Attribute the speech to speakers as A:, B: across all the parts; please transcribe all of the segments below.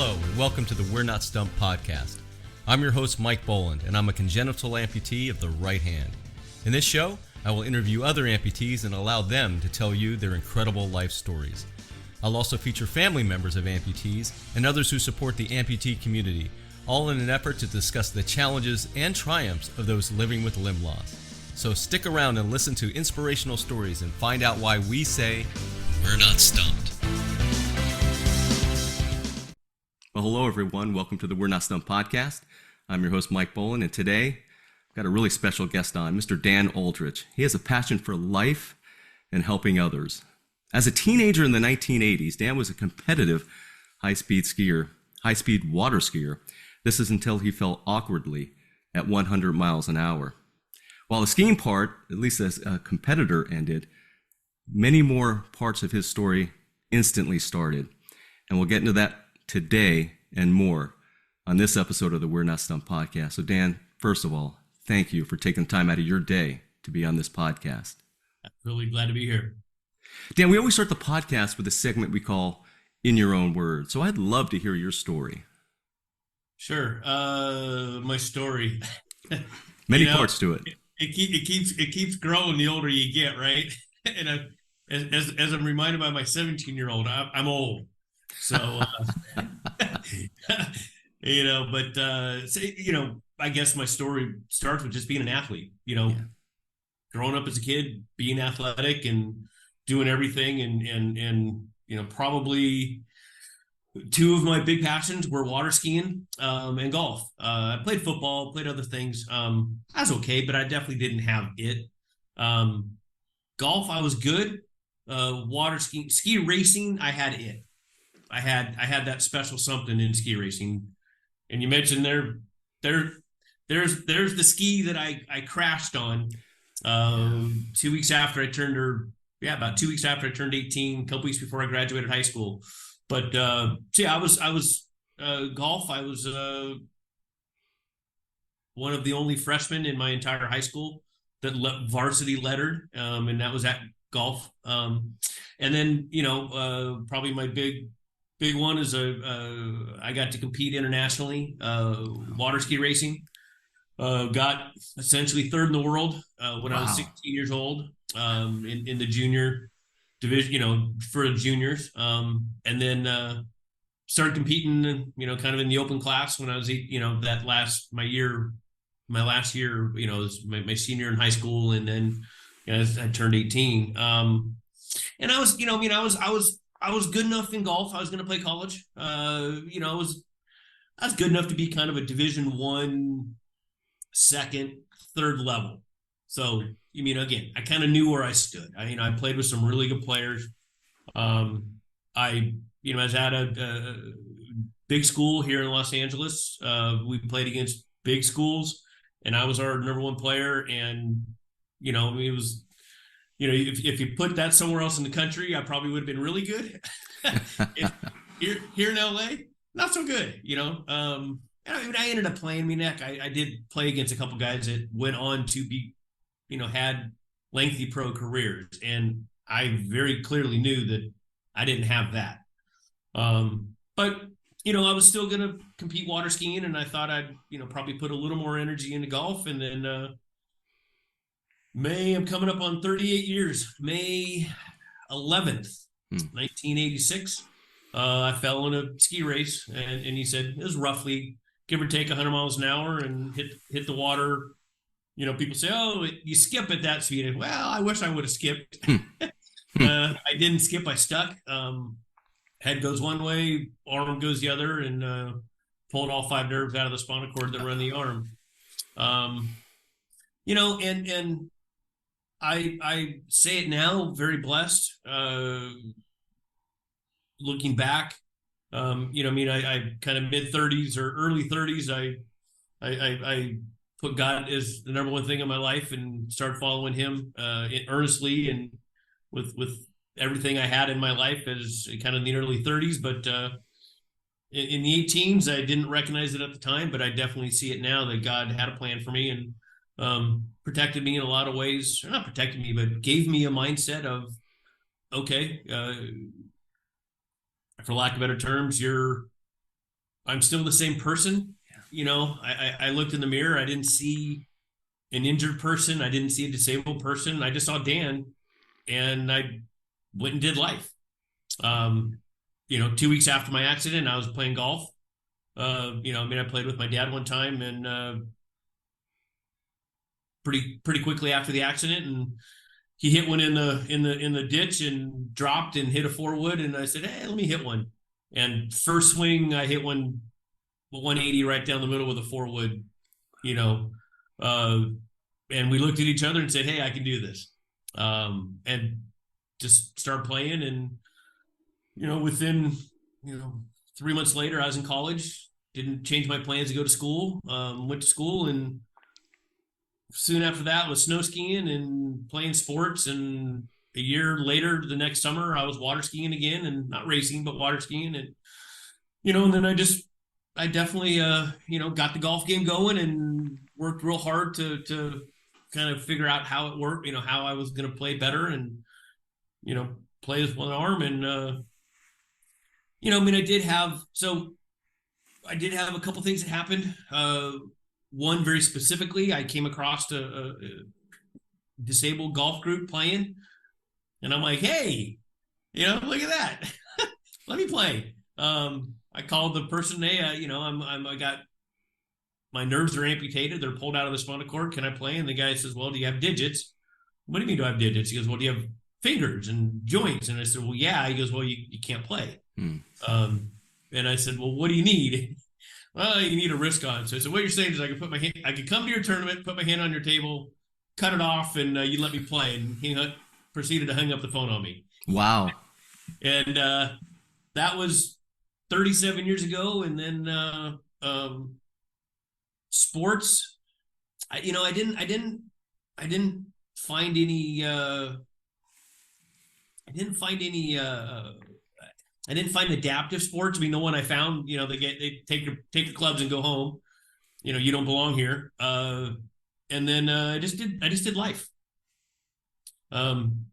A: Hello, and welcome to the We're Not Stumped podcast. I'm your host, Mike Boland, and I'm a congenital amputee of the right hand. In this show, I will interview other amputees and allow them to tell you their incredible life stories. I'll also feature family members of amputees and others who support the amputee community, all in an effort to discuss the challenges and triumphs of those living with limb loss. So stick around and listen to inspirational stories and find out why we say, we're not stumped. Well, hello everyone. Welcome to the We're Not Stumped podcast. I'm your host, Mike Boland, and today I've got a really special guest on, Mr. Dan Aldrich. He has a passion for life and helping others. As a teenager in the 1980s, Dan was a competitive high-speed water skier. This is until he fell awkwardly at 100 miles an hour. While the skiing part, at least as a competitor, ended, many more parts of his story instantly started. And we'll get into that today and more on this episode of the We're Not Stumped podcast. So Dan, first of all, thank you for taking the time out of your day to be on this podcast.
B: I'm really glad to be here.
A: Dan, we always start the podcast with a segment we call In Your Own Words. So I'd love to hear your story.
B: Sure. My story.
A: Many parts to it.
B: It keeps growing the older you get, right? And as I'm reminded by my 17-year-old, I'm old. So, I guess my story starts with just being an athlete, growing up as a kid, being athletic and doing everything. And probably two of my big passions were water skiing and golf. I played football, played other things. I was okay, but I definitely didn't have it. Golf, I was good. Water skiing, ski racing, I had it. I had that special something in ski racing. And you mentioned there's the ski that I crashed on 2 weeks after I turned, about 2 weeks after I turned 18, a couple weeks before I graduated high school. But I was golf. I was one of the only freshmen in my entire high school that varsity lettered, and that was at golf. And then probably my big one is I got to compete internationally, water ski racing. Got essentially third in the world when I was 16 years old in the junior division, for the juniors. And then started competing, kind of in the open class when I was, my last year, was my senior in high school. And then I turned 18. And I was, I was good enough in golf. I was going to play college. I was good enough to be kind of a Division I, second, third level. So, again, I kind of knew where I stood. I played with some really good players. I was at a big school here in Los Angeles. We played against big schools, and I was our number one player. And, it was, if you put that somewhere else in the country, I probably would have been really good. Here in LA, not so good, I ended up playing. I did play against a couple guys that went on to be, had lengthy pro careers. And I very clearly knew that I didn't have that. But, I was still going to compete water skiing, and I thought I'd, probably put a little more energy into golf. And then, I'm coming up on 38 years, May 11th, 1986. I fell in a ski race, and he said it was roughly give or take 100 miles an hour and hit the water. People say, oh, you skip at that speed. Well, I wish I would have skipped. I didn't skip. I stuck. Head goes one way, arm goes the other, and pulled all 5 nerves out of the spinal cord that run the arm. And I say it now, very blessed. Looking back, I kind of mid-30s or early 30s, I put God as the number one thing in my life and started following him earnestly and with everything I had in my life as kind of in the early 30s. But in the 18s, I didn't recognize it at the time, but I definitely see it now that God had a plan for me and protected me in a lot of ways. Or not protected me, but gave me a mindset of, okay, for lack of better terms, you're I'm still the same person. You know, I looked in the mirror. I didn't see an injured person. I didn't see a disabled person. I just saw Dan, and I went and did life. Um, 2 weeks after my accident, I was playing golf. I played with my dad one time, and pretty quickly after the accident, and he hit one in the ditch and dropped and hit a four wood, and I said, "Hey, let me hit one." And first swing, I hit one 180 right down the middle with a four wood, you know, uh, and we looked at each other and said, "Hey, I can do this," and just start playing. And within 3 months later, I was in college. Didn't change my plans to go to school. Went to school, and soon after that was snow skiing and playing sports. And a year later, the next summer, I was water skiing again, and not racing, but water skiing. And and then I definitely got the golf game going and worked real hard to kind of figure out how it worked, how I was going to play better and play with one arm. And I did have a couple things that happened. One very specifically, I came across a disabled golf group playing, and I'm like, "Hey, look at that, let me play." I called the person. Hey, I got, my nerves are amputated. They're pulled out of the spinal cord. Can I play? And the guy says, "Well, do you have digits?" "What do you mean, do I have digits?" He goes, "Well, do you have fingers and joints?" And I said, "Well, yeah." He goes, "Well, you can't play." And I said, "Well, what do you need?" "Well, you need a wrist guard." So I said, "What you're saying is I could come to your tournament, put my hand on your table, cut it off, and you let me play." And he proceeded to hang up the phone on me.
A: Wow.
B: And that was 37 years ago. And then sports, I didn't find any. I didn't find adaptive sports. I mean, the one I found, they take your clubs and go home. You don't belong here. And then I just did life,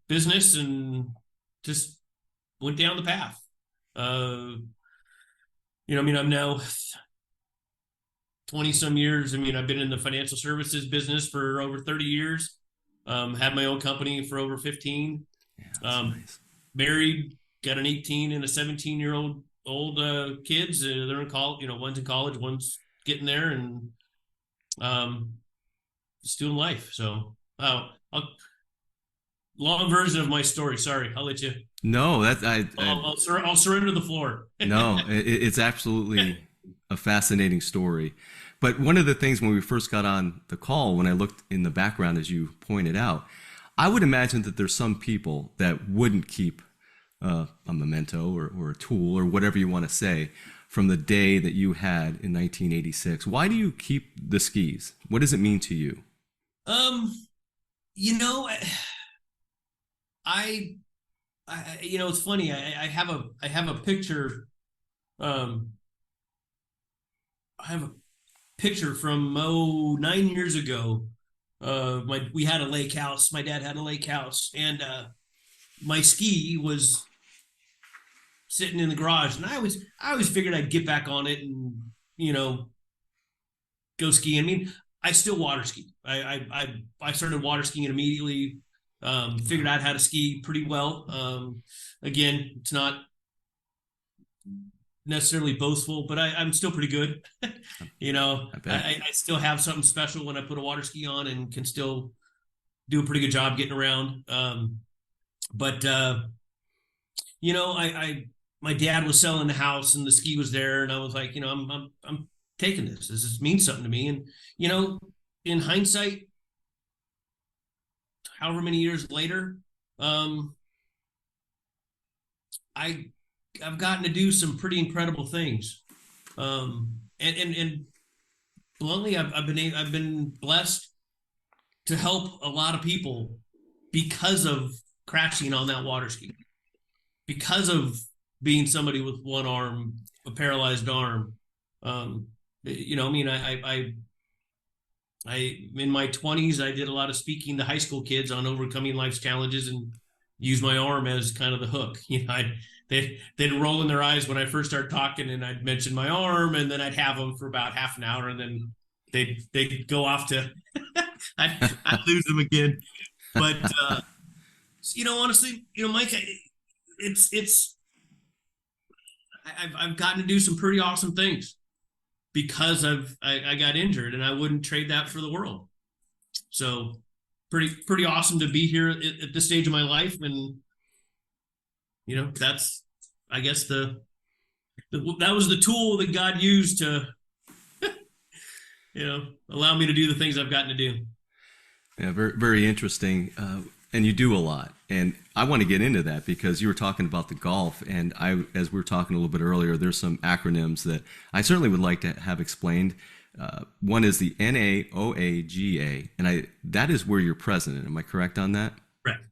B: business, and just went down the path. I'm now 20 some years. I mean, I've been in the financial services business for over 30 years. Had my own company for over 15.
A: Yeah, nice.
B: Married, got an 18 and a 17-year-old kids. They're in college. One's in college, one's getting there, and just doing life. So, long version of my story. Sorry, I'll let you.
A: No,
B: I'll surrender the floor.
A: No, it's absolutely a fascinating story. But one of the things when we first got on the call, when I looked in the background, as you pointed out, I would imagine that there's some people that wouldn't keep a memento or a tool or whatever you want to say from the day that you had in 1986. Why do you keep the skis? What does it mean to you?
B: It's funny. I have a picture. I have a picture from 9 years ago. We had a lake house. My dad had a lake house, and my ski was sitting in the garage, and I always figured I'd get back on it and go skiing. I mean, I still water ski. I started water skiing immediately. Figured out how to ski pretty well. Again, it's not necessarily boastful, but I'm still pretty good. I still have something special when I put a water ski on and can still do a pretty good job getting around. But my dad was selling the house and the ski was there, and I was like, I'm taking this. This means something to me. And in hindsight, however many years later, I've gotten to do some pretty incredible things. And bluntly, I've been blessed to help a lot of people because of crashing on that water ski, because of being somebody with one arm, a paralyzed arm. I in my 20s, I did a lot of speaking to high school kids on overcoming life's challenges and use my arm as kind of the hook. they'd roll in their eyes when I first started talking, and I'd mention my arm, and then I'd have them for about half an hour, and then they'd go off to I'd lose them again. But honestly, Mike, I've gotten to do some pretty awesome things because I got injured, and I wouldn't trade that for the world. So pretty awesome to be here at this stage of my life. And that's, I guess, that was the tool that God used to allow me to do the things I've gotten to do.
A: Yeah, very, very interesting. And you do a lot. And I want to get into that because you were talking about the golf. And as we were talking a little bit earlier, there's some acronyms that I certainly would like to have explained. One is the NAOAGA, and that is where you're president. Am I correct on that?
B: Correct.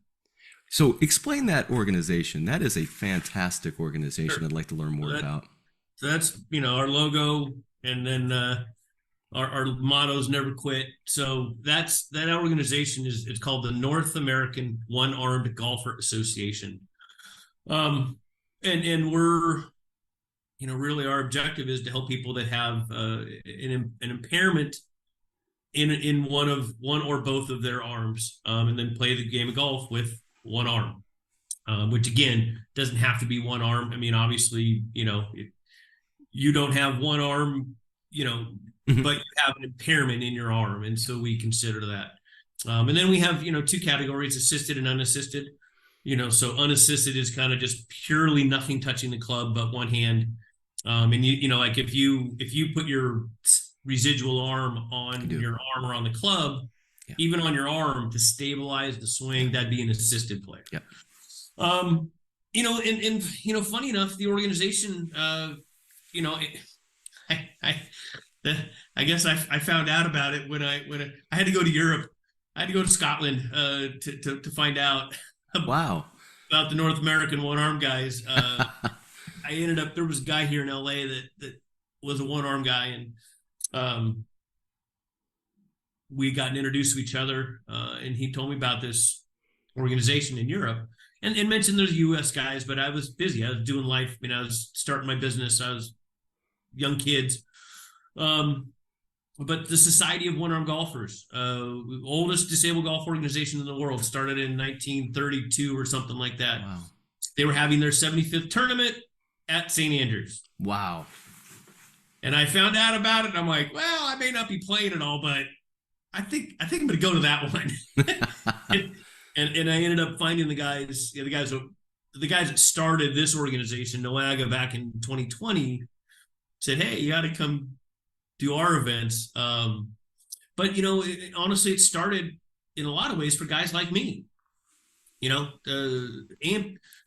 A: So explain that organization. That is a fantastic organization. Sure. I'd like to learn more about.
B: So that's, our logo, and then our motto is never quit. So that organization it's called the North American One-Armed Golfer Association. And we're, really our objective is to help people that have an impairment in one or both of their arms, and then play the game of golf with one arm, which again doesn't have to be one arm. I mean, obviously, you don't have one arm, but you have an impairment in your arm, and so we consider that. And then we have two categories: assisted and unassisted. So unassisted is kind of just purely nothing touching the club but one hand. And like if you put your residual arm on your arm or on the club, yeah, even on your arm to stabilize the swing, that'd be an assisted player.
A: Yeah.
B: Funny enough, the organization, I guess I found out about it when I had to go to Europe. I had to go to Scotland to find out.
A: Wow.
B: About the North American one-arm guys. I ended up, there was a guy here in LA that was a one-arm guy, and we got introduced to each other, and he told me about this organization in Europe, and mentioned there's US guys, but I was busy. I was doing life. I was starting my business. I was young kids. But the Society of One-Arm Golfers, oldest disabled golf organization in the world, started in 1932 or something like that.
A: Wow.
B: They were having their 75th tournament at St. Andrews.
A: Wow.
B: And I found out about it, and I'm like, well, I may not be playing it all, but I think I'm going to go to that one. and I ended up finding the guys that started this organization, NOAGA, back in 2020, said, hey, you got to come do our events. But honestly, it started in a lot of ways for guys like me. There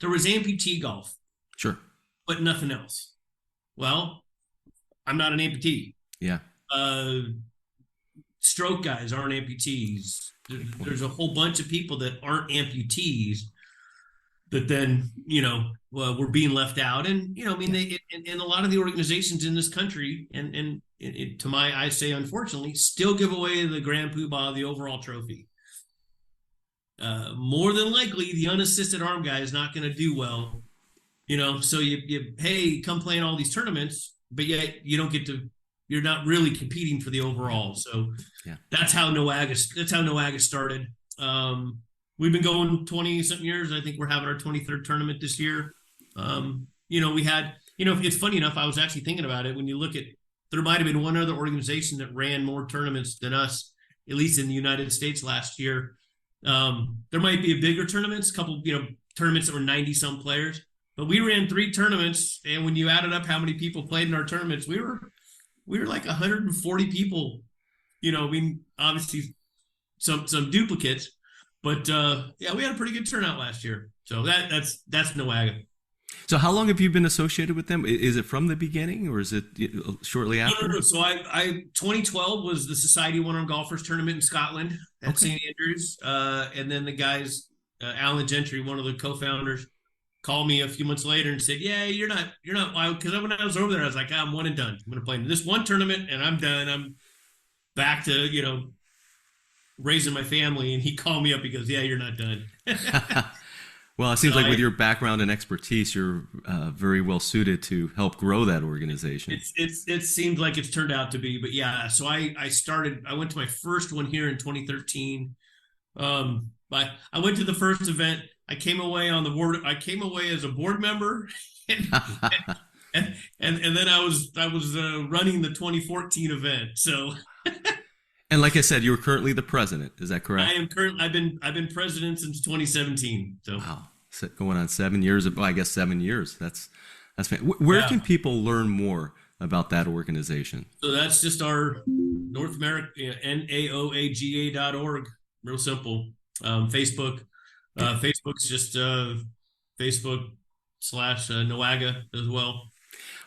B: was amputee golf,
A: sure, but
B: nothing else. Well, I'm not an amputee.
A: Yeah.
B: Stroke guys aren't amputees. There's a whole bunch of people that aren't amputees that then were being left out, and they and a lot of the organizations in this country and to my I say unfortunately still give away the grand poobah, the overall trophy. More than likely the unassisted arm guy is not going to do well, so you hey, come play in all these tournaments, but yet you're not really competing for the overall. So yeah, that's how NOAGA started. We've been going 20 something years. I think we're having our 23rd tournament this year. We had, it's funny enough, I was actually thinking about it. When you look at, there might've been one other organization that ran more tournaments than us, at least in the United States last year. There might be a bigger tournaments, a couple, tournaments that were 90 some players, but we ran 3 tournaments. And when you added up how many people played in our tournaments, we were like 140 people, obviously some duplicates, but yeah, we had a pretty good turnout last year. So that's NOAGA.
A: So how long have you been associated with them? Is it from the beginning, or is it shortly after?
B: No. So I 2012 was the Society of One-Arm Golfers tournament in Scotland at St. Andrews. And then the guys, Alan Gentry, one of the co-founders, called me a few months later and said, yeah, you're not wild. Because when I was over there, I was like, I'm one and done. I'm going to play in this one tournament and I'm done. I'm back to, raising my family. And he called me up. He goes, yeah, you're not done.
A: Well, it
B: So
A: seems like with your background and expertise, you're very well suited to help grow that organization.
B: it seems like it's turned out to be, but yeah. So I went to my first one here in 2013. I went to the first event. I came away on the board. I came away as a board member, and and then I was running the 2014 event. So
A: And like I said, you're currently the president. Is that
B: I
A: correct?
B: am current. I've been president since 2017. So
A: Wow, going on 7 years. Well, I guess 7 years. Where
B: yeah.
A: can people learn more about that organization?
B: So that's just our North America, naoaga.org. Real simple. Facebook. Facebook's just Facebook/Noaga as well.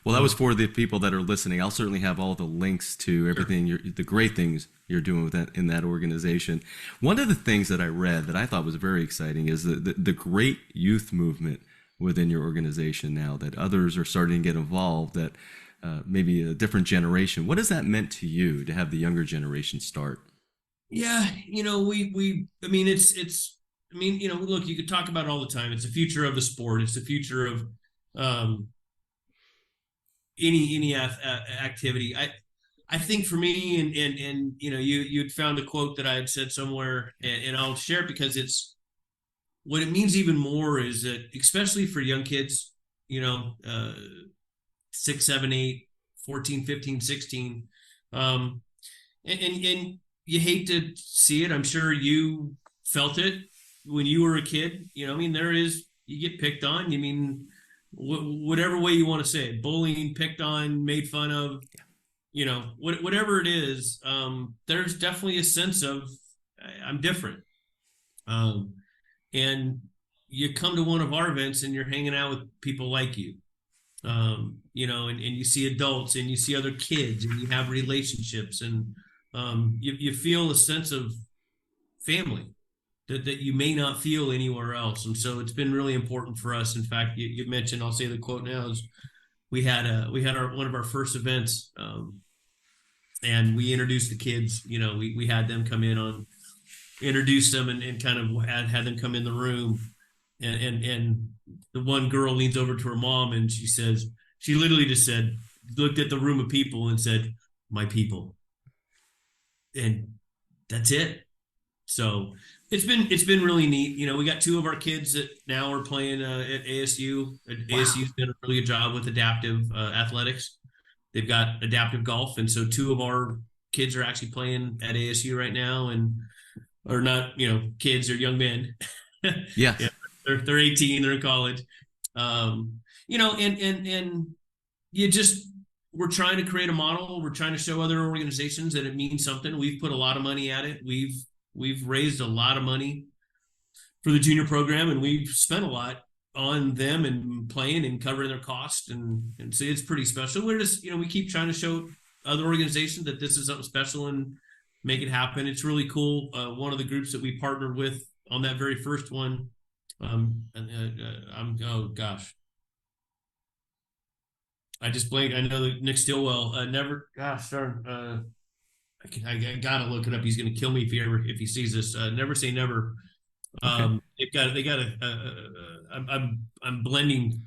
A: Well, that was for the people that are listening. I'll certainly have all the links to
B: Sure.
A: everything, the great things you're doing with that in that organization. One of the things that I read that I thought was very exciting is the great youth movement within your organization now, that others are starting to get involved, that maybe a different generation. What has that meant to you to have the younger generation start?
B: Yeah, I mean, I mean, look, you could talk about it all the time. It's the future of the sport. It's the future of um, any activity. I think for me, and you'd found a quote that I had said somewhere, and I'll share it because it's what it means even more is that, especially for young kids, 6, 7, 8, 14, 15, 16, and you hate to see it. I'm sure you felt it when you were a kid. I mean, you get picked on. You mean, whatever way you want to say it, bullying, picked on, made fun of, whatever it is, there's definitely a sense of I'm different. Um, and you come to one of our events and you're hanging out with people like you, and you see adults and you see other kids and you have relationships, and you feel a sense of family that you may not feel anywhere else. And so it's been really important for us. In fact, you mentioned, I'll say the quote now, is we had one of our first events, and we introduced the kids. We had them come in on introduce them, and kind of had them come in the room, and the one girl leans over to her mom and she literally just said, looked at the room of people and said, my people. And that's it. So it's been really neat. We got two of our kids that now are playing at ASU.
A: Wow.
B: ASU's done a really good job with adaptive athletics. They've got adaptive golf, and so two of our kids are actually playing at ASU right now, and or not, kids or young men.
A: Yeah.
B: Yeah, they're 18, they're in college. And you just we're trying to create a model. We're trying to show other organizations that it means something. We've put a lot of money at it. We've raised a lot of money for the junior program, and we've spent a lot on them and playing and covering their cost, and so it's pretty special. We're just, we keep trying to show other organizations that this is something special and make it happen. It's really cool. One of the groups that we partnered with on that very first one, oh gosh, I just blanked. I know that Nick Stillwell, never. Gosh darn. I gotta look it up. He's gonna kill me if he sees this. Never say never.
A: Okay.
B: They got I'm blending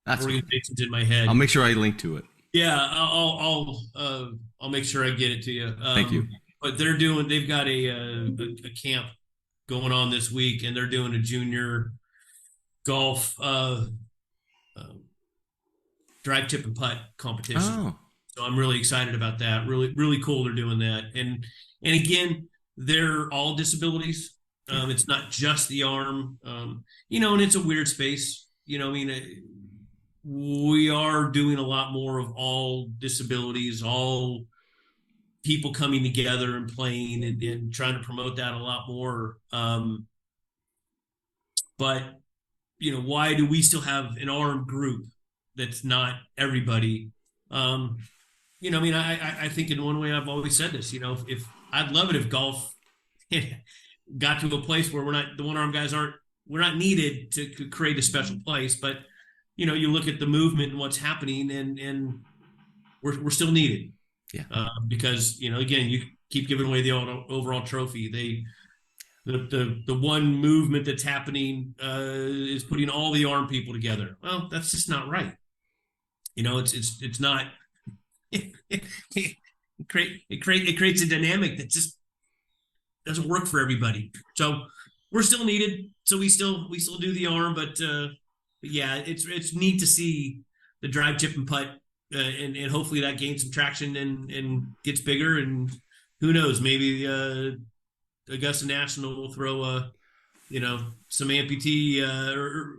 A: That's
B: organizations in my head.
A: I'll make sure I link to it.
B: Yeah, I'll make sure I get it to you.
A: Thank you.
B: But they've got a camp going on this week, and they're doing a junior golf drive, tip, and putt competition.
A: Oh.
B: So I'm really excited about that. Really, really cool. They're doing that, and again, they're all disabilities. It's not just the arm, and it's a weird space. I mean, we are doing a lot more of all disabilities, all people coming together and playing, and trying to promote that a lot more. But why do we still have an armed group that's not everybody? I mean, I think in one way I've always said this. If I'd love it if golf got to a place where the one armed guys we're not needed to create a special place, but you look at the movement and what's happening, and we're still needed.
A: Yeah.
B: Because again, you keep giving away the overall trophy. the one movement that's happening is putting all the arm people together. Well, that's just not right. It's not. It creates a dynamic that just doesn't work for everybody. So we're still needed. So we still do the arm, but yeah, it's neat to see the drive, chip, and putt, and hopefully that gains some traction and gets bigger. And who knows, maybe Augusta National will throw some amputee or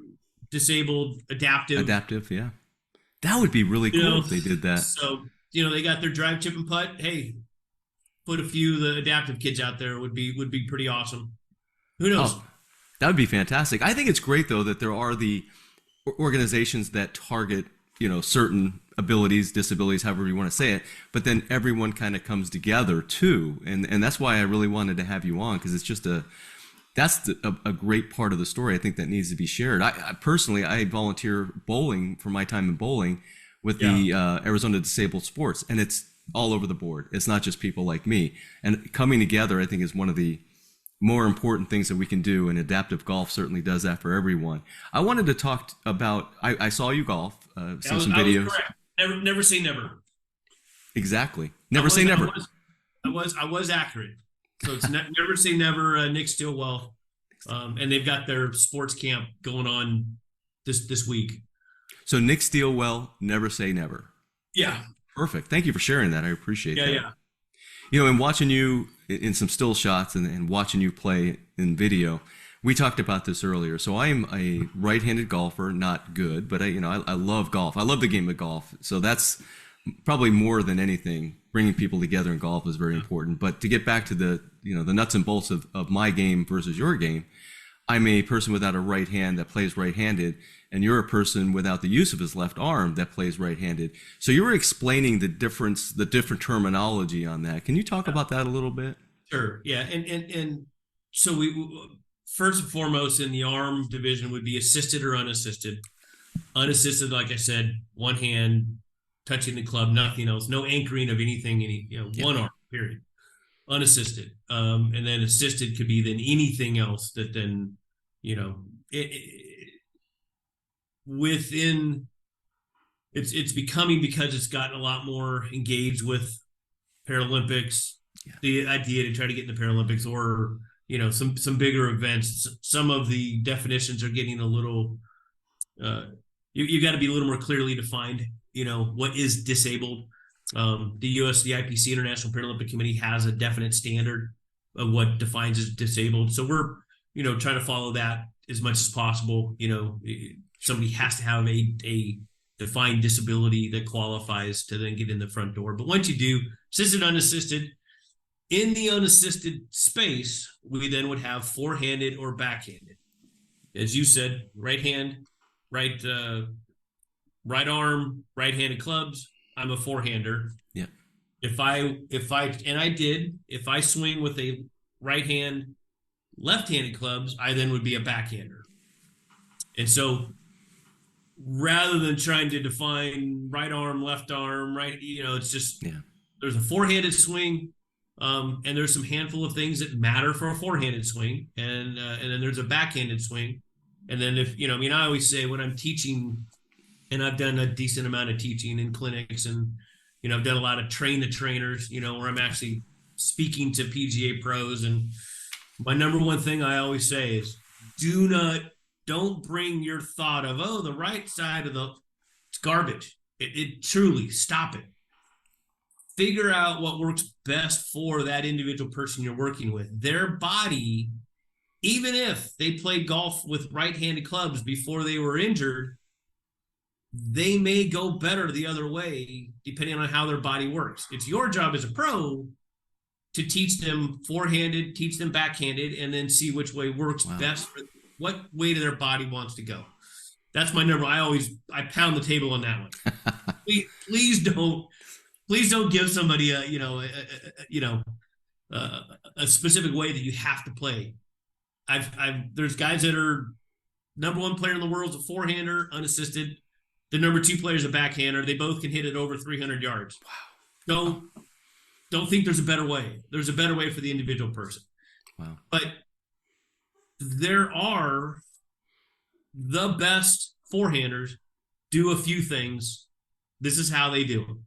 B: disabled
A: Adaptive, yeah. That would be really cool if they did that.
B: So they got their drive, chip, and putt. Hey, put a few of the adaptive kids out there would be pretty awesome. Who knows?
A: Oh, that would be fantastic. I think it's great though that there are the organizations that target certain abilities, disabilities, however you want to say it, but then everyone kind of comes together too, and that's why I really wanted to have you on, because it's just a great part of the story I think that needs to be shared. I personally volunteer bowling for my time in bowling with the Arizona Disabled Sports, and it's all over the board. It's not just people like me, and coming together I think is one of the more important things that we can do, and adaptive golf certainly does that for everyone. I wanted to talk about, I saw you golf, seen some videos.
B: Never say never.
A: Exactly. Never say never.
B: I was accurate. So it's never say never. Nick Stillwell, and they've got their sports camp going on this week.
A: So Nick Stillwell, never say never.
B: Yeah.
A: Perfect. Thank you for sharing that. I appreciate that.
B: Yeah.
A: And watching you in some still shots and watching you play in video, we talked about this earlier. So I am a right-handed golfer, not good, but I love golf. I love the game of golf. So that's probably more than anything, bringing people together in golf is very important. But to get back to the nuts and bolts of my game versus your game, I'm a person without a right hand that plays right-handed, and you're a person without the use of his left arm that plays right-handed. So you were explaining the different terminology on that. Can you talk about that a little bit?
B: Sure. Yeah. And so we first and foremost in the arm division would be assisted or unassisted. Unassisted, like I said, one hand touching the club, nothing else, no anchoring of anything, one arm, period. Unassisted. And then assisted could be then anything else that then, within it's becoming, because it's gotten a lot more engaged with Paralympics, the idea to try to get in the Paralympics or, some bigger events. Some of the definitions are getting a little, you got to be a little more clearly defined, what is disabled. The IPC, International Paralympic Committee, has a definite standard of what defines as disabled. So we're, trying to follow that as much as possible. Somebody has to have a defined disability that qualifies to then get in the front door. But once you do, assisted, unassisted, in the unassisted space, we then would have four-handed or backhanded. As you said, right hand, right arm, right-handed clubs. I'm a four-hander.
A: Yeah.
B: If I swing with a right hand, left-handed clubs, I then would be a backhander. And so rather than trying to define right arm, left arm, right, it's just, there's a four-handed swing, and there's some handful of things that matter for a four-handed swing. And then there's a backhanded swing. And then I always say when I'm teaching, and I've done a decent amount of teaching in clinics, and, I've done a lot of train-the-trainers, where I'm actually speaking to PGA pros. And my number one thing I always say is don't bring your thought of, the right side of it's garbage. It truly, stop it. Figure out what works best for that individual person you're working with. Their body, even if they played golf with right-handed clubs before they were injured, they may go better the other way depending on how their body works. It's your job as a pro to teach them four-handed, teach them backhanded, and then see which way works best for what way to their body wants to go. That's my number. I pound the table on that one. Please don't give somebody a specific way that you have to play. There's guys that are number one player in the world is a four-hander, unassisted. The number two player is a backhander. They both can hit it over 300 yards. Wow. Don't think there's a better way. There's a better way for the individual person.
A: Wow.
B: But there are the best forehanders do a few things. This is how they do them.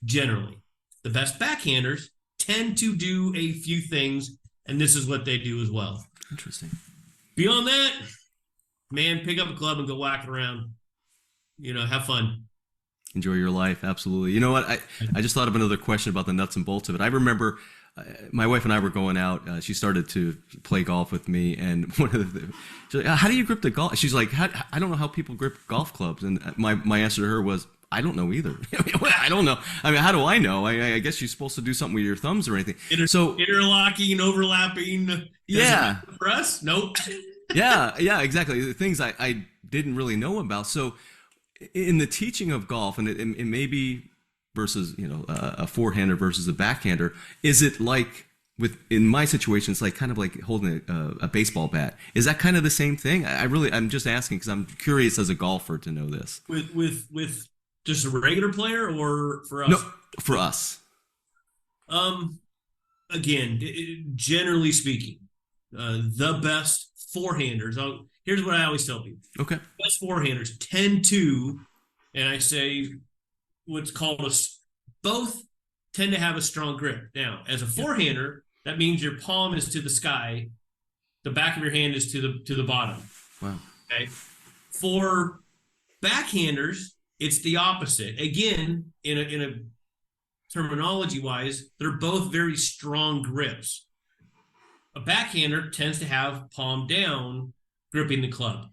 B: Generally, the best backhanders tend to do a few things, and this is what they do as well.
A: Interesting.
B: Beyond that, man, pick up a club and go whack it around. Have fun.
A: Enjoy your life. Absolutely. You know what? I just thought of another question about the nuts and bolts of it. I remember my wife and I were going out. She started to play golf with me, and one of the she's like, how do you grip the golf? She's like, I don't know how people grip golf clubs. And my answer to her was, I don't know either. I don't know. I mean, how do I know? I guess you're supposed to do something with your thumbs or anything. So
B: interlocking, overlapping.
A: Yeah.
B: For us, nope.
A: yeah, exactly. The things I didn't really know about. So in the teaching of golf, and it may be versus a forehander versus a backhander, is it like in my situation, it's like kind of like holding a baseball bat? Is that kind of the same thing? I'm just asking because I'm curious as a golfer to know this.
B: With just a regular player or for us?
A: No, for us.
B: Again, generally speaking, the best forehanders. Here's what I always tell people.
A: Okay.
B: Best forehanders tend to, and I say what's called both tend to have a strong grip. Now, as a forehander, that means your palm is to the sky, the back of your hand is to the bottom.
A: Wow.
B: Okay. For backhanders, it's the opposite. Again, in a terminology wise, they're both very strong grips. A backhander tends to have palm down, gripping the club.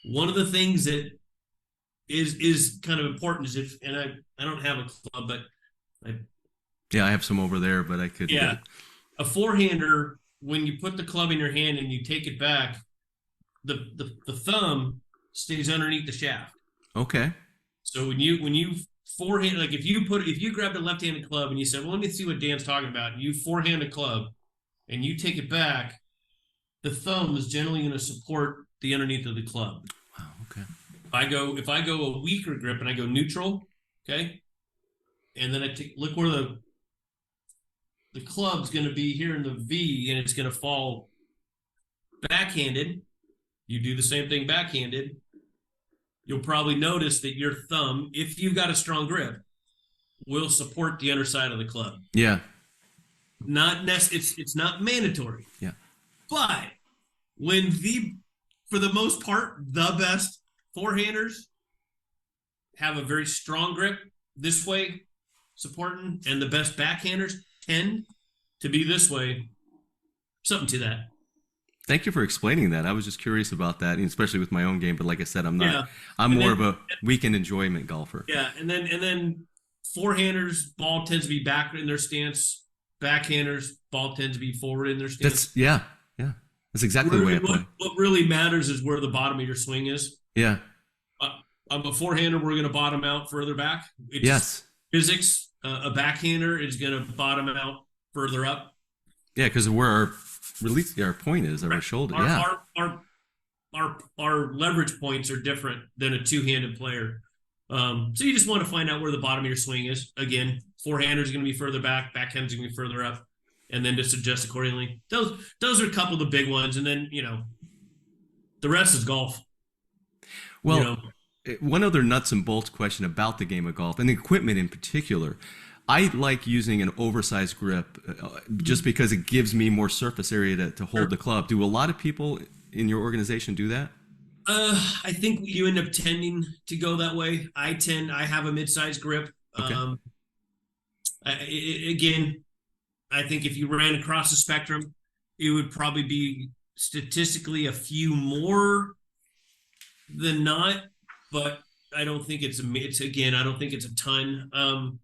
B: One of the things that is kind of important is and I don't have a club, but
A: I have some over there, but I could.
B: Yeah. A forehander, when you put the club in your hand and you take it back, the thumb stays underneath the shaft.
A: Okay.
B: So when you forehand, like if you grabbed a left-handed club and you said, well, let me see what Dan's talking about, and you forehand a club and you take it back, the thumb is generally going to support the underneath of the club.
A: Wow. Okay.
B: If I go a weaker grip and I go neutral, okay, and then I look where the club's going to be here in the V, and it's going to fall backhanded. You do the same thing backhanded. You'll probably notice that your thumb, if you've got a strong grip, will support the underside of the club.
A: Yeah.
B: It's not mandatory.
A: Yeah.
B: But for the most part, the best forehanders have a very strong grip this way, supporting, and the best backhanders tend to be this way. Something to that.
A: Thank you for explaining that. I was just curious about that, especially with my own game. But like I said, I'm not. Yeah. I'm more of a weekend enjoyment golfer.
B: Yeah, and then forehanders, ball tends to be back in their stance. Backhanders, ball tends to be forward in their stance.
A: That's exactly the way I play.
B: What really matters is where the bottom of your swing is.
A: Yeah.
B: I'm a forehander. We're going to bottom out further back.
A: Yes.
B: Physics. A backhander is going to bottom out further up.
A: Yeah, because of where our point is, our shoulder.
B: Our leverage points are different than a two-handed player. So you just want to find out where the bottom of your swing is. Again, forehand is going to be further back, backhand is going to be further up, and then just adjust accordingly. Those are a couple of the big ones, and then the rest is golf.
A: Well, one other nuts and bolts question about the game of golf and the equipment in particular. I like using an oversized grip just because it gives me more surface area to hold the club. Do a lot of people in your organization do that?
B: I think you end up tending to go that way. I have a mid-sized grip.
A: Okay.
B: Again, I think if you ran across the spectrum, it would probably be statistically a few more than not, but I don't think I don't think it's a ton.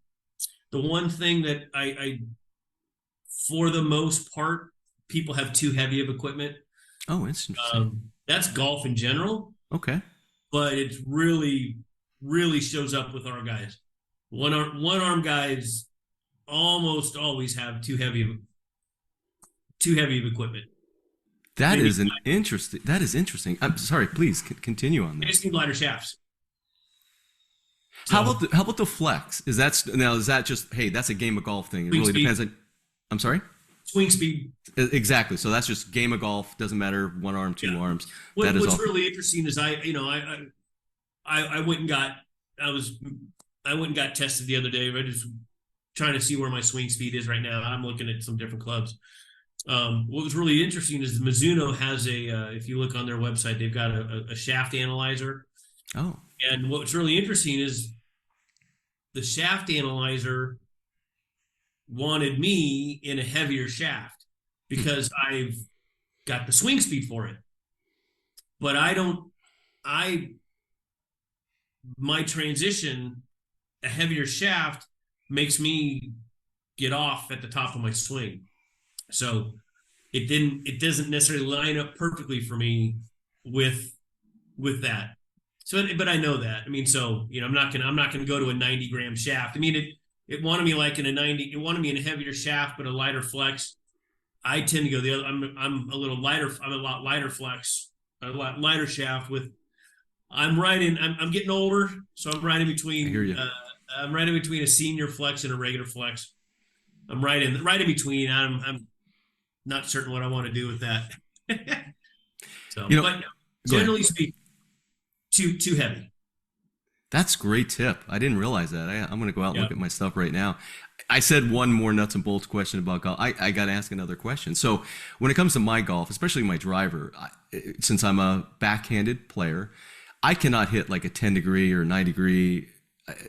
B: The one thing that I for the most part, people have too heavy of equipment.
A: Oh, it's interesting.
B: That's golf in general.
A: Okay.
B: But it really, really shows up with our guys. One arm guys almost always have too heavy of equipment.
A: That is interesting. I'm sorry. Please continue on that.
B: They just need lighter shafts.
A: So, how about the flex? Is that just, hey, that's a game of golf thing? It really depends on. I'm sorry.
B: swing speed.
A: Exactly. So that's just game of golf. Doesn't matter one arm, two
B: Yeah.
A: arms. That is
B: What's
A: all.
B: really interesting is I went and got I was I went and got tested the other day. I just trying to see where my swing speed is right now. I'm looking at some different clubs. What was really interesting is Mizuno has if you look on their website, they've got a shaft analyzer.
A: Oh.
B: And what's really interesting is the shaft analyzer wanted me in a heavier shaft because I've got the swing speed for it. But my transition, a heavier shaft makes me get off at the top of my swing. So it doesn't necessarily line up perfectly for me with that. So, but I know that. I mean, so I'm not gonna go to a 90-gram shaft. I mean, it wanted me like in a 90. It wanted me in a heavier shaft, but a lighter flex. I tend to go the other. I'm a little lighter. I'm a lot lighter flex, a lot lighter shaft. I'm getting older, so I'm right in between.
A: I hear you.
B: I'm right in between a senior flex and a regular flex. I'm right in between. I'm not certain what I want to do with that. So, but generally speaking, too heavy.
A: That's a great tip. I didn't realize that. I'm going to go out and look at my stuff right now. I said one more nuts and bolts question about golf. I got to ask another question. So when it comes to my golf, especially my driver, since I'm a backhanded player, I cannot hit like a 10 degree or 9 degree,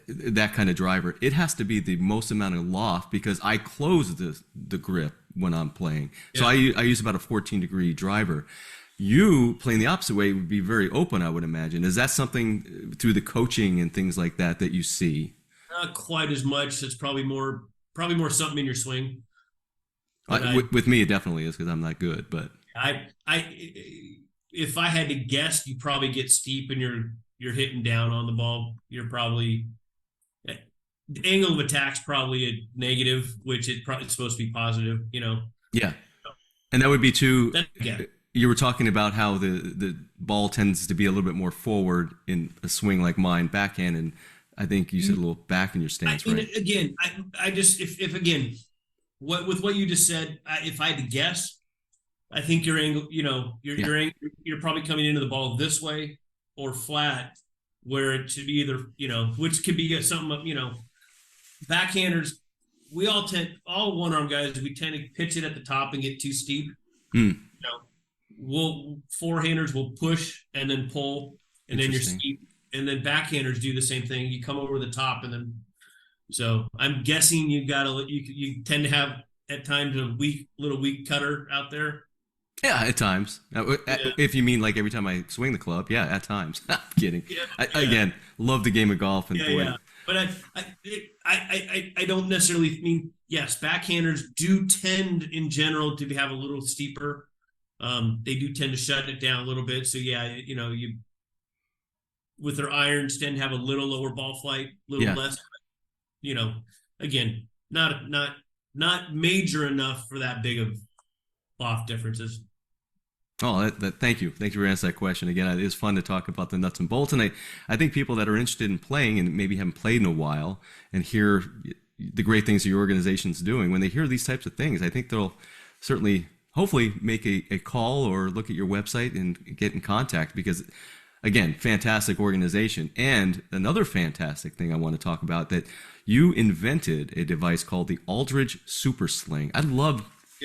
A: that kind of driver. It has to be the most amount of loft because I close the grip when I'm playing. So I use about a 14 degree driver. You playing the opposite way would be very open, I would imagine. Is that something through the coaching and things like that you see?
B: Not quite as much. It's probably more something in your swing.
A: With me, it definitely is because I'm not good. But
B: if I had to guess, you probably get steep and you're hitting down on the ball. You're probably the angle of attack's probably a negative, which it's supposed to be positive.
A: Yeah, and that would be too.
B: Yeah.
A: You were talking about how the ball tends to be a little bit more forward in a swing like mine, backhand, and I think you said a little back in your stance, right?
B: Again, I just if again, with what you just said, if I had to guess, I think your angle, you're probably coming into the ball this way or flat, where it should be either, which could be something, backhanders. We all one arm guys, we tend to pitch it at the top and get too steep. Forehanders will push and then pull, and then you're steep, and then backhanders do the same thing. You come over the top, and then so I'm guessing you tend to have at times a little weak cutter out there.
A: Yeah, at times. If you mean like every time I swing the club, yeah, at times. I'm kidding. Again, love the game of golf, and
B: But I don't necessarily mean yes. Backhanders do tend in general to have a little steeper. They do tend to shut it down a little bit. So you with their irons tend to have a little lower ball flight, a little less. Again, not major enough for that big of loft differences.
A: Oh, thank you. Thank you for answering that question. Again, it is fun to talk about the nuts and bolts. And I think people that are interested in playing and maybe haven't played in a while and hear the great things that your organization's doing, when they hear these types of things, I think they'll certainly, hopefully, make a call or look at your website and get in contact because, again, fantastic organization. And another fantastic thing I want to talk about, that you invented a device called the Aldrich Super Sling. I'd love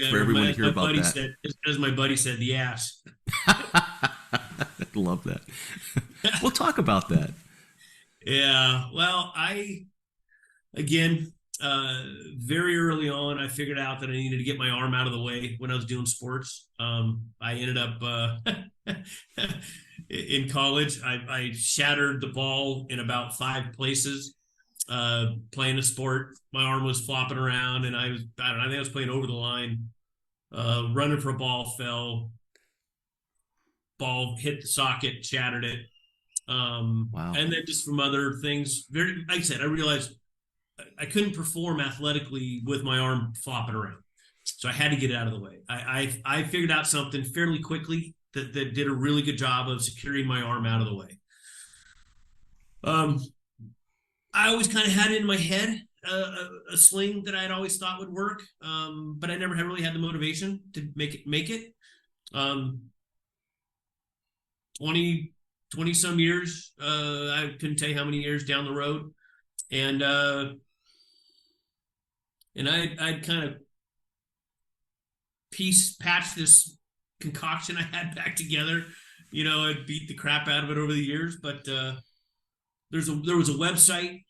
A: for everyone to hear about that.
B: As my buddy said, the ass.
A: Love that. We'll talk about that.
B: Yeah. Well, very early on, I figured out that I needed to get my arm out of the way when I was doing sports. I ended up in college. I shattered the ball in about 5 places. Playing a sport, my arm was flopping around, and I think I was playing over the line, running for a ball, fell, ball hit the socket, shattered it.
A: Wow.
B: And then just from other things, like I said, I realized I couldn't perform athletically with my arm flopping around, so I had to get it out of the way. I figured out something fairly quickly that did a really good job of securing my arm out of the way. I always kind of had it in my head a sling that I'd always thought would work, but I never had really had the motivation to make it. 20 some years, I couldn't tell you how many years down the road, and I'd kind of patch this concoction I had back together. I'd beat the crap out of it over the years, but there was a website,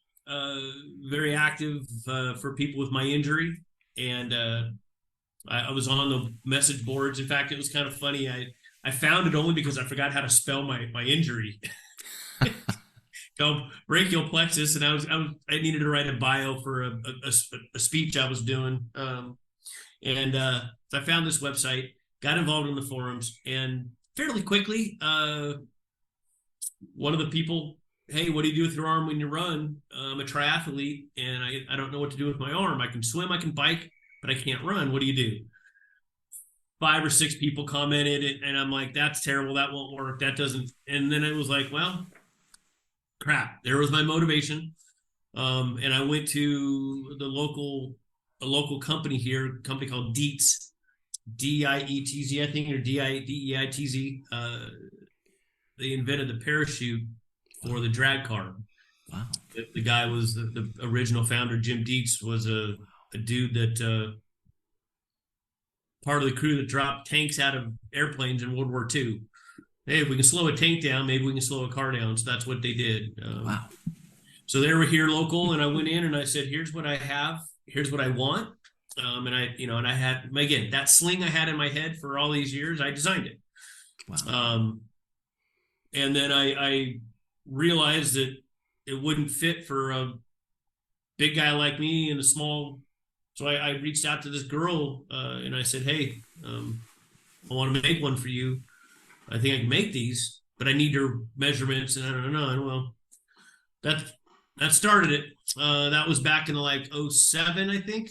B: very active, for people with my injury, and I was on the message boards. In fact, it was kind of funny. I found it only because I forgot how to spell my injury. Brachial plexus, and I needed to write a bio for a speech I was doing, and so I found this website, got involved in the forums, and fairly quickly, one of the people, hey, what do you do with your arm when you run? I'm a triathlete, and I don't know what to do with my arm. I can swim, I can bike, but I can't run. What do you do? 5 or 6 people commented, and I'm like, that's terrible. That won't work. That doesn't. And then it was like, well, crap. There was my motivation. And I went to a local company here, a company called Dietz, Dietz, I think, or Dietz. They invented the parachute for the drag car.
A: Wow.
B: The guy was the original founder. Jim Dietz was a dude that part of the crew that dropped tanks out of airplanes in World War II. Hey, if we can slow a tank down, maybe we can slow a car down. So that's what they did.
A: Wow.
B: So they were here local, and I went in and I said, here's what I have. Here's what I want. And I had, again, that sling I had in my head for all these years, I designed it.
A: Wow.
B: And then I realized that it wouldn't fit for a big guy like me in a small. So I reached out to this girl, and I said, hey, I want to make one for you. I think I can make these, but I need your measurements. And I don't know. And well, that started it. That was back in like 2007, I think.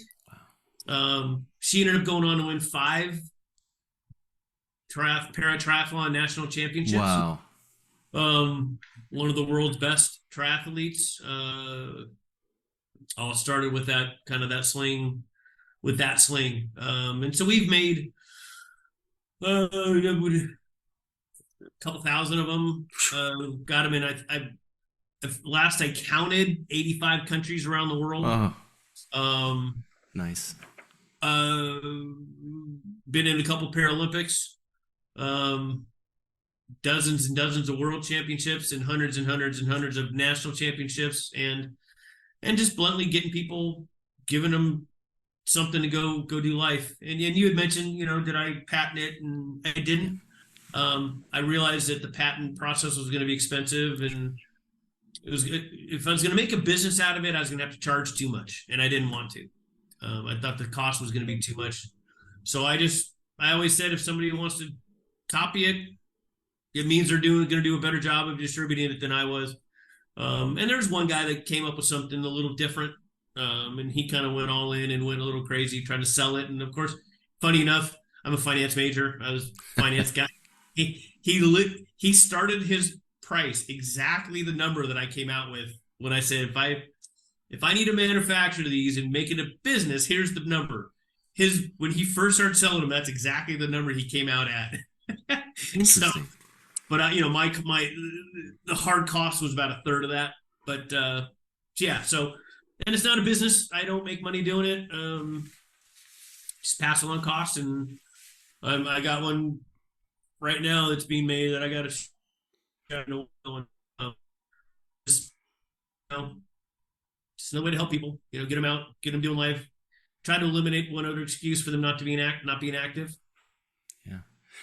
B: She ended up going on to win 5 para-triathlon national championships.
A: Wow.
B: One of the world's best triathletes. All started with that sling. And so we've made a couple thousand of them. Got them in. Last I counted, 85 countries around the world.
A: Oh. Nice.
B: Been in a couple Paralympics. Dozens and dozens of world championships, and hundreds and hundreds and hundreds of national championships, and just bluntly giving them something to go do life. And you had mentioned, did I patent it? And I didn't. I realized that the patent process was going to be expensive, and if I was going to make a business out of it, I was going to have to charge too much, and I didn't want to. I thought the cost was going to be too much. So I always said, if somebody wants to copy it, it means they're going to do a better job of distributing it than I was. And there's one guy that came up with something a little different, and he kind of went all in and went a little crazy trying to sell it. And of course, funny enough, I'm a finance major. I was a finance guy. He started his price exactly the number that I came out with when I said, if I need to manufacture these and make it a business, here's the number. When he first started selling them, that's exactly the number he came out at.
A: Interesting.
B: So, but the hard cost was about a third of that. But yeah, so, and it's not a business. I don't make money doing it. Just pass along costs, and I got one right now that's being made that I got to. Just no way to help people. Get them out, get them doing life. Try to eliminate one other excuse for them not being active.
A: Yeah.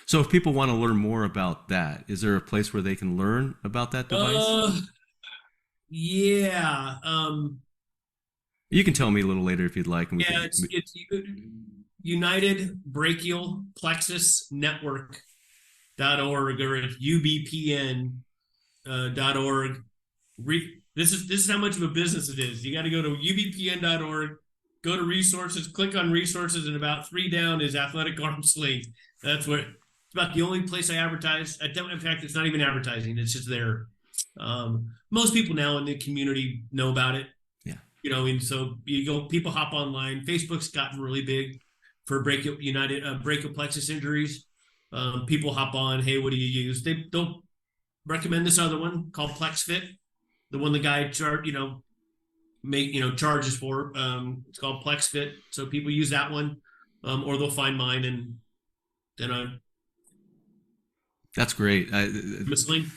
A: So if people want to learn more about that, is there a place where they can learn about that device?
B: Yeah.
A: You can tell me a little later if you'd like.
B: It's United Brachial Plexus Network.org, or it's ubpn.org. This is how much of a business it is. You got to go to ubpn.org, go to resources, click on resources, and about 3 down is athletic arm sling. That's where it's about the only place I advertise. In fact, it's not even advertising; it's just there. Most people now in the community know about it.
A: Yeah.
B: And so people hop online. Facebook's gotten really big for brachial plexus injuries. People hop on, hey, what do you use? They'll recommend this other one called PlexFit, the one the guy charges for. It's called PlexFit. So people use that one, or they'll find mine, and then
A: That's great.
B: miscellaneous.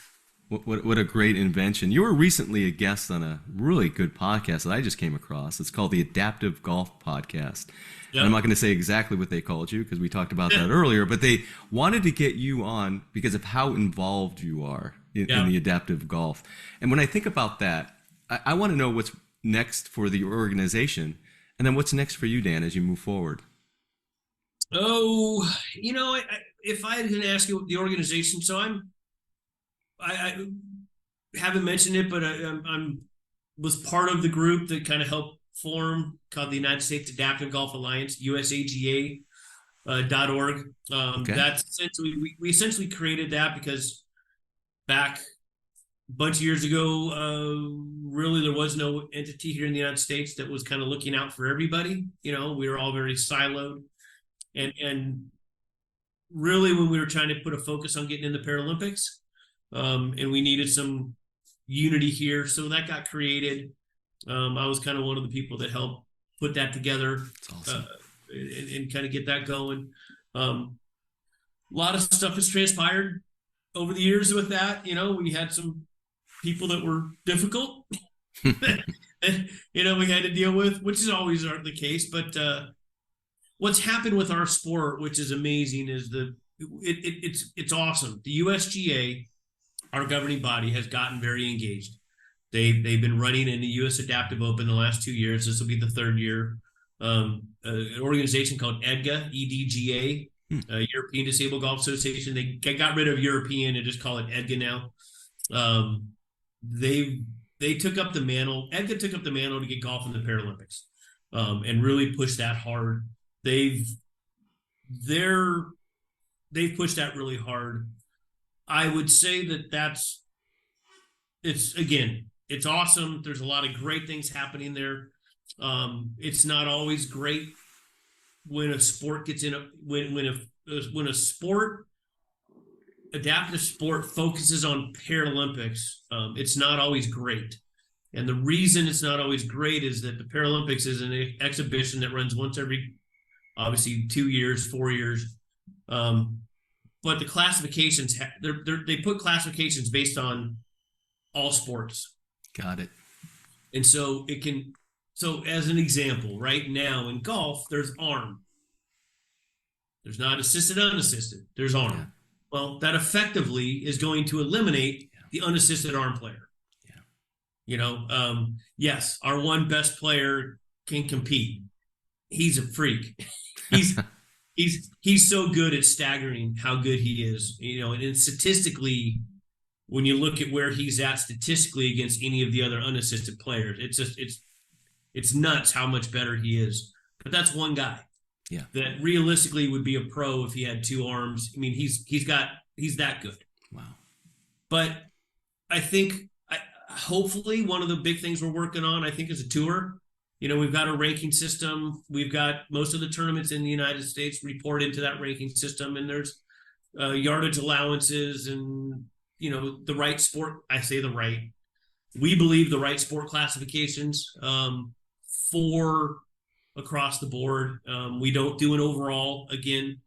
A: What a great invention. You were recently a guest on a really good podcast that I just came across. It's called the Adaptive Golf Podcast.
B: Yep.
A: And I'm not going to say exactly what they called you because we talked about that earlier, but they wanted to get you on because of how involved you are in the adaptive golf. And when I think about that, I want to know what's next for the organization, and then what's next for you, Dan, as you move forward.
B: Oh, if I can ask you the organization, so I haven't mentioned it, but I'm was part of the group that kind of helped form called the United States Adaptive Golf Alliance, USAGA.org.
A: Okay.
B: That's essentially we essentially created that because back a bunch of years ago, really there was no entity here in the United States that was kind of looking out for everybody. We were all very siloed, and really when we were trying to put a focus on getting in the Paralympics, and we needed some unity here, so that got created. I was kind of one of the people that helped put that together.
A: That's awesome.
B: And kind of get that going. A lot of stuff has transpired over the years with that. We had some people that were difficult that, we had to deal with, which is always the case. But what's happened with our sport, which is amazing, is it's awesome. The USGA, our governing body, has gotten very engaged. They've been running in the U.S. Adaptive Open the last 2 years. This will be the third year. An organization called EDGA, EDGA, European Disabled Golf Association. They got rid of European and just call it EDGA now. They took up the mantle. EDGA took up the mantle to get golf in the Paralympics, and really push that hard. They've pushed that really hard. I would say it's awesome. There's a lot of great things happening there. It's not always great when a sport gets in when a sport, adaptive sport, focuses on Paralympics. It's not always great. And the reason it's not always great is that the Paralympics is an exhibition that runs once every, obviously, 2 years, 4 years. But the classifications, they put classifications based on all sports.
A: Got it.
B: And so as an example, right now in golf, there's arm. There's not assisted, unassisted. There's arm. Yeah. Well, that effectively is going to eliminate the unassisted arm player. Yeah. Yes, our one best player can compete. He's a freak. He's so good at staggering how good he is. And statistically, when you look at where he's at statistically against any of the other unassisted players, it's nuts how much better he is. But that's one guy.
A: Yeah. That
B: realistically would be a pro if he had two arms. I mean, he's that good.
A: Wow.
B: But I think hopefully one of the big things we're working on, I think, is a tour. We've got a ranking system. We've got most of the tournaments in the United States report into that ranking system, and there's yardage allowances and the right sport. I say the right. We believe the right sport classifications for across the board. We don't do an overall. Again,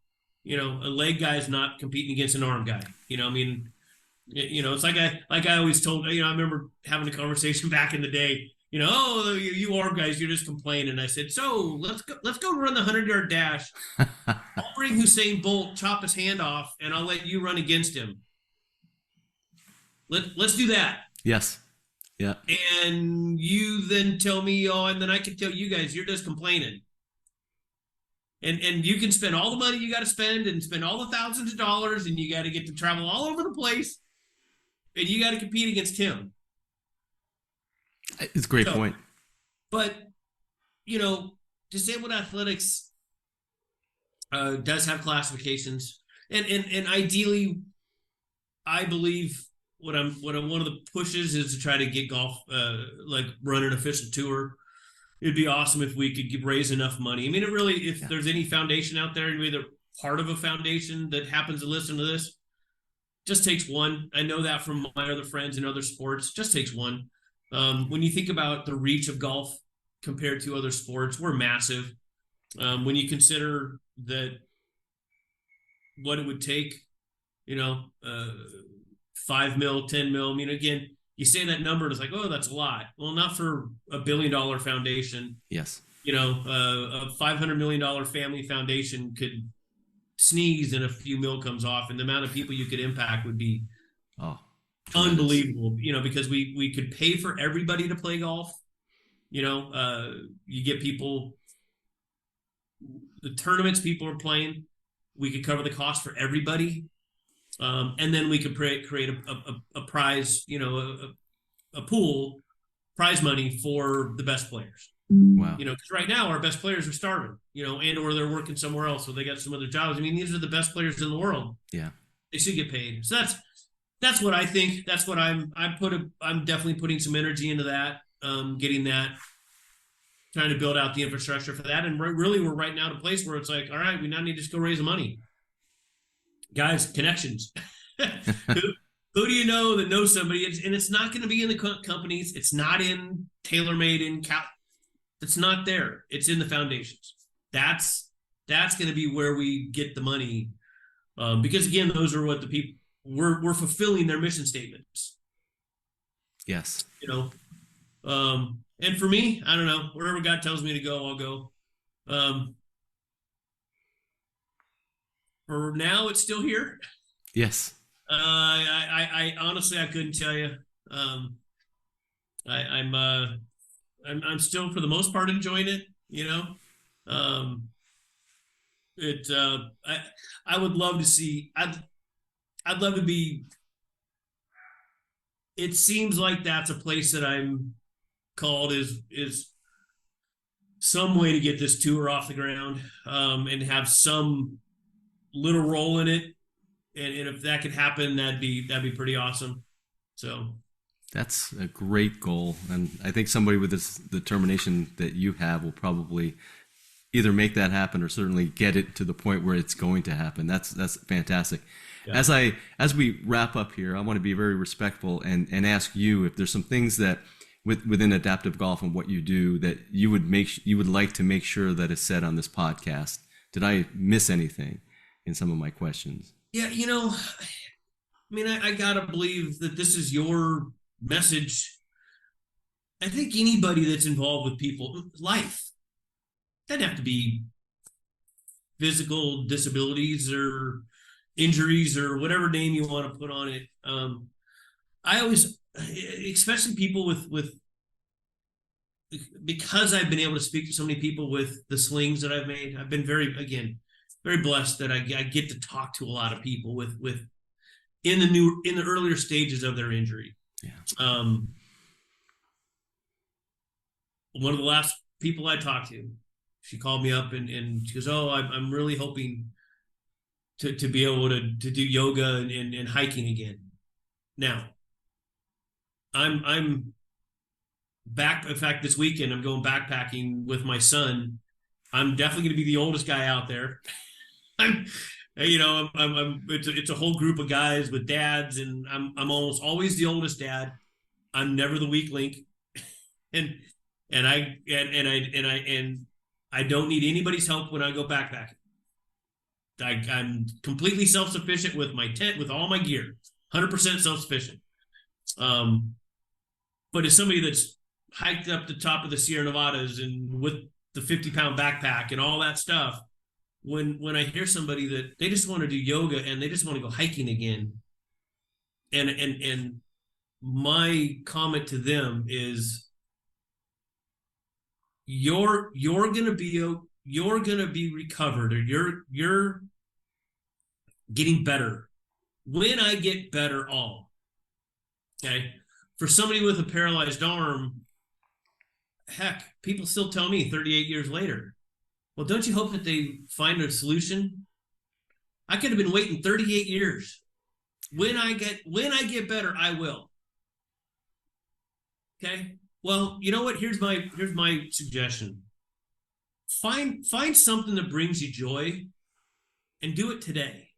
B: a leg guy is not competing against an arm guy. It's like I always told. I remember having a conversation back in the day. You arm guys, you're just complaining. And I said, so let's go run the 100-yard dash. I'll bring Usain Bolt, chop his hand off, and I'll let you run against him. Let's do that.
A: Yes. Yeah.
B: And you then tell me, and then I can tell you guys, you're just complaining. And you can spend all the money you got to spend and spend all the thousands of dollars, and you got to get to travel all over the place, and you got to compete against him.
A: It's a great point.
B: But, disabled athletics does have classifications, and ideally, I believe what I'm one of the pushes is to try to get golf run an official tour. it'd be awesome if we could raise enough money. I mean, it really, if there's any foundation out there, maybe they're part of a foundation that happens to listen to this, just takes one. I know that from my other friends in other sports, just takes one. When you think about the reach of golf compared to other sports, we're massive. When you consider that what it would take, 5 mil, 10 mil. I mean, again, you say that number and it's like, oh, that's a lot. Well, not for $1 billion foundation.
A: Yes.
B: A $500 million family foundation could sneeze and a few mil comes off, and the amount of people you could impact would be unbelievable. Because we could pay for everybody to play golf. You get people, the tournaments people are playing, we could cover the cost for everybody. And then we could create a prize, a pool, prize money for the best players.
A: Wow.
B: Because right now our best players are starving, and or they're working somewhere else, so they got some other jobs. I mean, these are the best players in the world.
A: Yeah,
B: they should get paid. So that's what I think. That's what I'm definitely putting some energy into that, getting that, trying to build out the infrastructure for that. And really, we're right now at a place where it's like, all right, we now need to just go raise the money. Guys, connections. Who do you know that knows somebody? And it's not going to be in the companies. It's not in TaylorMade it's not there. It's in the foundations. That's going to be where we get the money, because again, those are what the people we're fulfilling their mission statements.
A: Yes.
B: And for me, I don't know, wherever God tells me to go, I'll go. For now, it's still here.
A: Yes.
B: I honestly, I couldn't tell you. I'm still, for the most part, enjoying it. I would love to see. I'd love to be. It seems like that's a place that I'm called is some way to get this tour off the ground, and have some little role in it. And if that could happen, that'd be pretty awesome. So
A: that's a great goal, and I think somebody with this determination that you have will probably either make that happen or certainly get it to the point where it's going to happen. That's fantastic. Yeah. As we wrap up here, I want to be very respectful and ask you if there's some things that within adaptive golf and what you do that you would like to make sure that is said on this podcast. Did I miss anything in some of my questions?
B: Yeah, I gotta believe that this is your message. I think anybody that's involved with people, life, doesn't have to be physical disabilities or injuries or whatever name you want to put on it. I always, especially people with because I've been able to speak to so many people with the slings that I've made. I've been very blessed that I get to talk to a lot of people with in the earlier stages of their injury.
A: Yeah.
B: One of the last people I talked to, she called me up and she goes, "Oh, I'm really hoping to be able to do yoga and hiking again." Now, I'm back. In fact, this weekend I'm going backpacking with my son. I'm definitely going to be the oldest guy out there. It's a whole group of guys with dads, and I'm almost always the oldest dad. I'm never the weak link, and I don't need anybody's help when I go backpacking. I'm completely self-sufficient with my tent, with all my gear, 100% self-sufficient. But as somebody that's hiked up the top of the Sierra Nevadas and with the 50-pound backpack and all that stuff, when I hear somebody that they just want to do yoga and they just want to go hiking again, and my comment to them is, you're gonna be recovered, or you're getting better when I get better. Okay, for somebody with a paralyzed arm, heck, people still tell me 38 years later, well, don't you hope that they find a solution? I could have been waiting 38 years. When I get better, I will. Okay. Well, you know what? Here's my suggestion. Find something that brings you joy and do it today.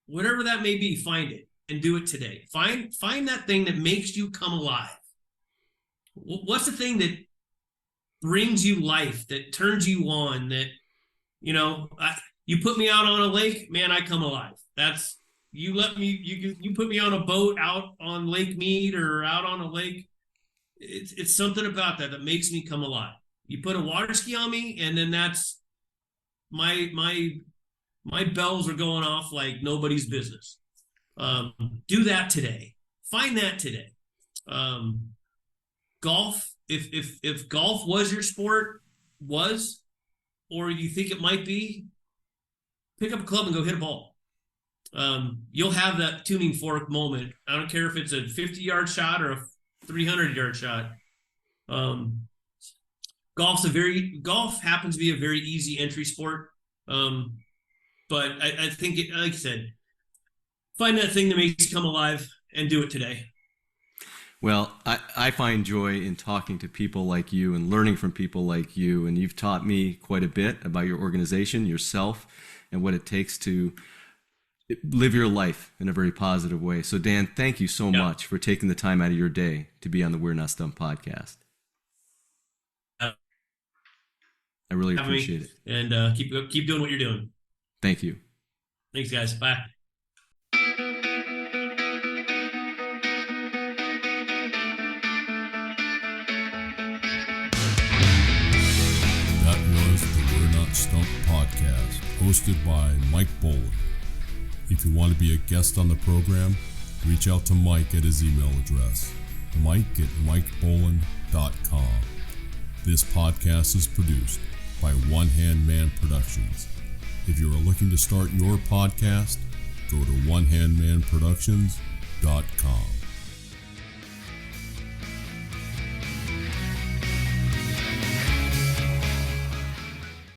B: Whatever that may be, find it and do it today. Find that thing that makes you come alive. What's the thing that brings you life, that turns you on, that, you put me out on a lake, man, I come alive. That's, you put me on a boat out on Lake Mead or out on a lake. It's something about that makes me come alive. You put a water ski on me, and then that's my bells are going off like nobody's business. Do that today. Find that today. Golf. If golf was your sport, or you think it might be, pick up a club and go hit a ball. You'll have that tuning fork moment. I don't care if it's a 50-yard shot or a 300-yard shot. Golf happens to be a very easy entry sport. But I think, like I said, find that thing that makes you come alive and do it today.
A: Well, I find joy in talking to people like you and learning from people like you. And you've taught me quite a bit about your organization, yourself, and what it takes to live your life in a very positive way. So, Dan, thank you so much for taking the time out of your day to be on the We're Not Stumped podcast. I really appreciate it.
B: And keep doing what you're doing.
A: Thank you.
B: Thanks, guys. Bye.
C: That was the We're Not Stumped podcast, hosted by Mike Boland. If you want to be a guest on the program, reach out to Mike at his email address, mike@mikeboland.com. This podcast is produced by One Hand Man Productions. If you are looking to start your podcast, go to onehandmanproductions.com.